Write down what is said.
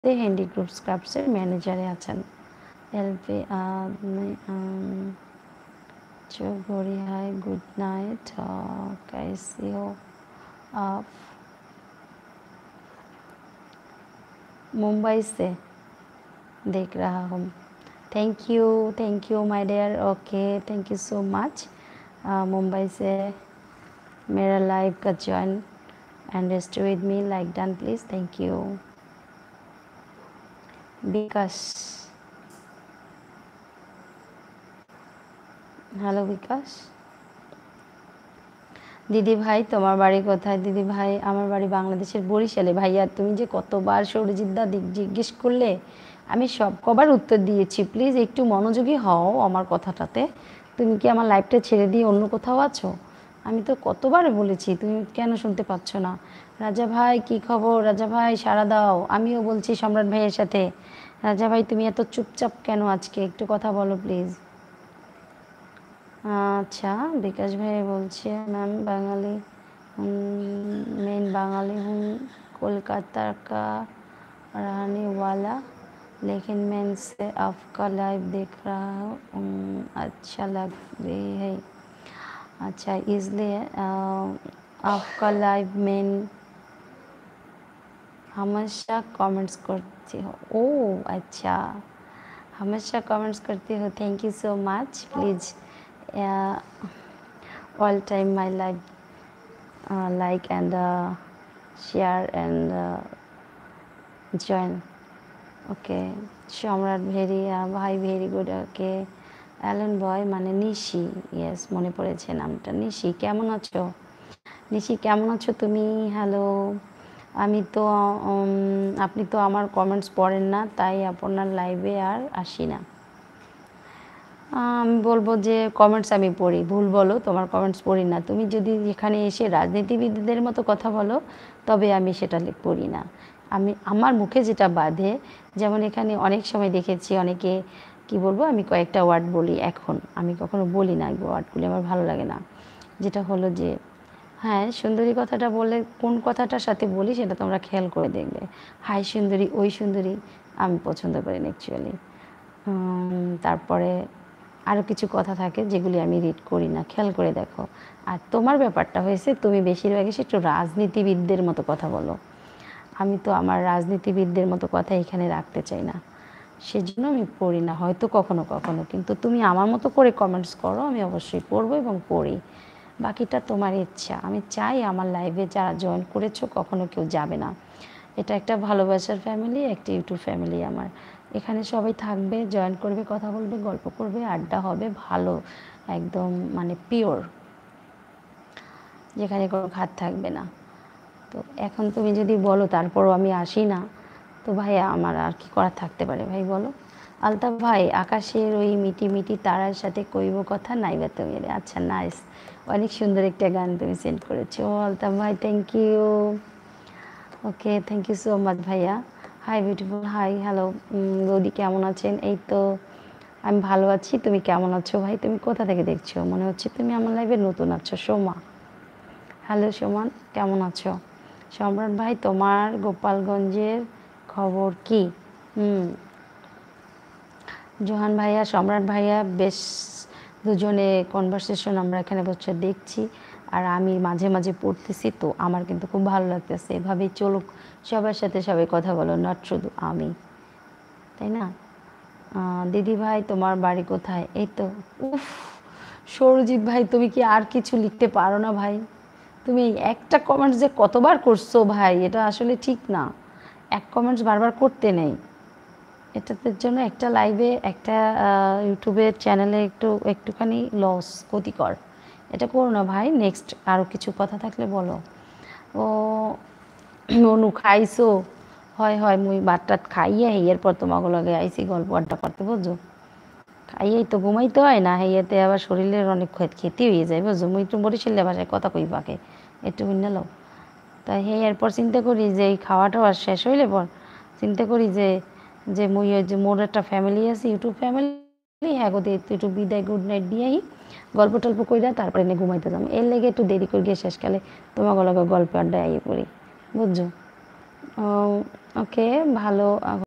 Handicrafts ক্রাফটসের ম্যানেজারে আছেন। LP चो बढ़िया है, गुड नाइट। कैसी हो आप? मुंबई से देख रहा हूँ। Thank you my dear. Okay, thank you so much. Mumbai से मेरा लाइव का join and stay with me like done please. Thank you Vikas. Hello Bikash. দিদি ভাই তোমার বাড়ি কোথায়? দিদি ভাই আমার বাড়ি বাংলাদেশের বরিশালে। ভাইয়া তুমি যে কতবার সৌরজিৎদা জিজ্ঞেস করলে, আমি সব কবার উত্তর দিয়েছি। প্লিজ একটু মনোযোগী হও আমার কথাটাতে। তুমি কি আমার লাইফটা ছেড়ে দিয়ে অন্য কোথাও আছো? আমি তো কতবার বলেছি, তুমি কেন শুনতে পাচ্ছ না? রাজা ভাই কি খবর? রাজা ভাই সাড়া দাও। আমিও বলছি সম্রাট ভাইয়ের সাথে। রাজা ভাই তুমি এত চুপচাপ কেন আজকে? একটু কথা বলো প্লিজ। अच्छा विकास भाई बोलছে मैम बंगाली मेन बंगाली हूँ, कोलकाता का रहने वाला, लेकिन मैं से आपका लाइव देख रहा हूँ। अच्छा लग रही है। अच्छा इसलिए आपका लाइव में हमेशा कमेंट्स करती हो। ओह अच्छा, हमेशा कमेंट्स करती हो। Thank you so much. Please all time my live like and share and join. ওকে সম্রাট ভাই ভেরি গুড। ওকে অ্যালেন বয় মানে নিশি, ইয়েস মনে পড়েছে নামটা। নিশি কেমন আছো? নিশি কেমন আছো তুমি? হ্যালো। আমি তো আপনি তো আমার কমেন্টস পড়েন না, তাই আপনার লাইভে আর আসি না। আমি বলবো যে কমেন্টস আমি পড়ি। ভুল বলো, তোমার কমেন্টস পড়ি না। তুমি যদি এখানে এসে রাজনীতিবিদদের মতো কথা বলো তবে আমি সেটা পড়ি না। আমি আমার মুখে যেটা বাধে, যেমন এখানে অনেক সময় দেখেছি অনেকে কি বলবো, আমি কয়েকটা ওয়ার্ড বলি। এখন আমি কখনো বলি না ওয়ার্ডগুলি, আমার ভালো লাগে না। যেটা হলো যে হ্যাঁ সুন্দরী কথাটা বললে কোন কথাটার সাথে বলি সেটা তোমরা খেয়াল করে দেখবে। হাই সুন্দরী, ওই সুন্দরী আমি পছন্দ করি না অ্যাকচুয়ালি। তারপরে আরও কিছু কথা থাকে যেগুলি আমি রিড করি না, খেয়াল করে দেখো। আর তোমার ব্যাপারটা হয়েছে তুমি বেশিরভাগই একটু রাজনীতিবিদদের মতো কথা বলো। আমি তো আমার রাজনীতিবিদদের মতো কথা এখানে রাখতে চাই না, সেজন্য আমি পড়ি না হয়তো কখনো কখনো। কিন্তু তুমি আমার মতো করে কমেন্টস করো, আমি অবশ্যই পড়বো এবং পড়ি। বাকিটা তোমার ইচ্ছা। আমি চাই আমার লাইভে যারা জয়েন করেছো কখনো কেউ যাবে না। এটা একটা ভালোবাসার ফ্যামিলি, একটা ইউটিউব ফ্যামিলি আমার। এখানে সবাই থাকবে, জয়েন করবে, কথা বলবে, গল্প করবে, আড্ডা হবে, ভালো একদম মানে পিওর, যেখানে কোনো খাত থাকবে না। তো এখন তুমি যদি বলো তারপরও আমি আসি না, তো ভাই আমার আর কি করার থাকতে পারে ভাই বলো? আলতাফ ভাই আকাশের ওই মিটি মিটি তারার সাথে কইব কথা নাইবা তুমি। আচ্ছা নাইস, অনেক সুন্দর একটা গান তুমি সেন্ড করেছো আলতাফ ভাই, thank you. Okay thank you so much ভাইয়া। হাই বিউটিফুল, হাই হ্যালো বৌদি কেমন আছেন? এই তো আমি ভালো আছি, তুমি কেমন আছো ভাই? তুমি কোথা থেকে দেখছো? মনে হচ্ছে তুমি আমার লাইভে নতুন আছো। সোমা, হ্যালো সোমান কেমন আছো? সম্রাট ভাই তোমার গোপালগঞ্জের খবর কি? জোহান ভাইয়া, সম্রাট ভাইয়া, বেশ দুজনে কনভারসেশন আমরা এখানে বসে দেখছি, আর আমি মাঝে মাঝে পড়তেছি। তো আমার কিন্তু খুব ভালো লাগতেছে। এভাবেই চলুক, সবার সাথে সবাই কথা বলো, নট শুধু আমি, তাই না? দিদি ভাই তোমার বাড়ি কোথায়? এই তো উফ, সৌরজিৎ ভাই তুমি কি আর কিছু লিখতে পারো না ভাই? তুমি এই একটা কমেন্টস যে কতবার করছো ভাই, এটা আসলে ঠিক না। এক কমেন্টস বারবার করতে নেই। এটাতে জন্য একটা লাইভে একটা ইউটিউবের চ্যানেলে একটুখানি লস, ক্ষতিকর। এটা করো না ভাই। নেক্সট আরও কিছু কথা থাকলে বলো। ও অনু খাইছো? হয় হয় মুই ভাত টাত খাইয়ে এরপর তোমাকে লগে আইসি গল্প আড্ডা করতে, বুঝছো? খাইয়েই তো ঘুমাইতে হয় না, হেয়েতে আবার শরীরের অনেক ক্ষতি হয়ে যায়, বুঝছো? মুই একটু বরিশালের ভাষায় কথা কই পাকে একটু নাও। তাই এরপর চিন্তা করি যে এই খাওয়া টাওয়া শেষ হইলে পর চিন্তা করি যে যে মুই ওই যে মোর একটা ফ্যামিলি আছে, ইউটিউব ফ্যামিলি, হ্যাঁ গোদে একটু বিদায় গুড নাইট দিয়েই গল্প টল্প কইরা তারপরে এনে ঘুমাইতে যাবো। এর লেগে একটু দেরি করে গিয়ে শেষকালে তোমাকে লগে গল্প আড্ডায় আইয়ে পড়ি, বুঝছো? ওকে, ভালো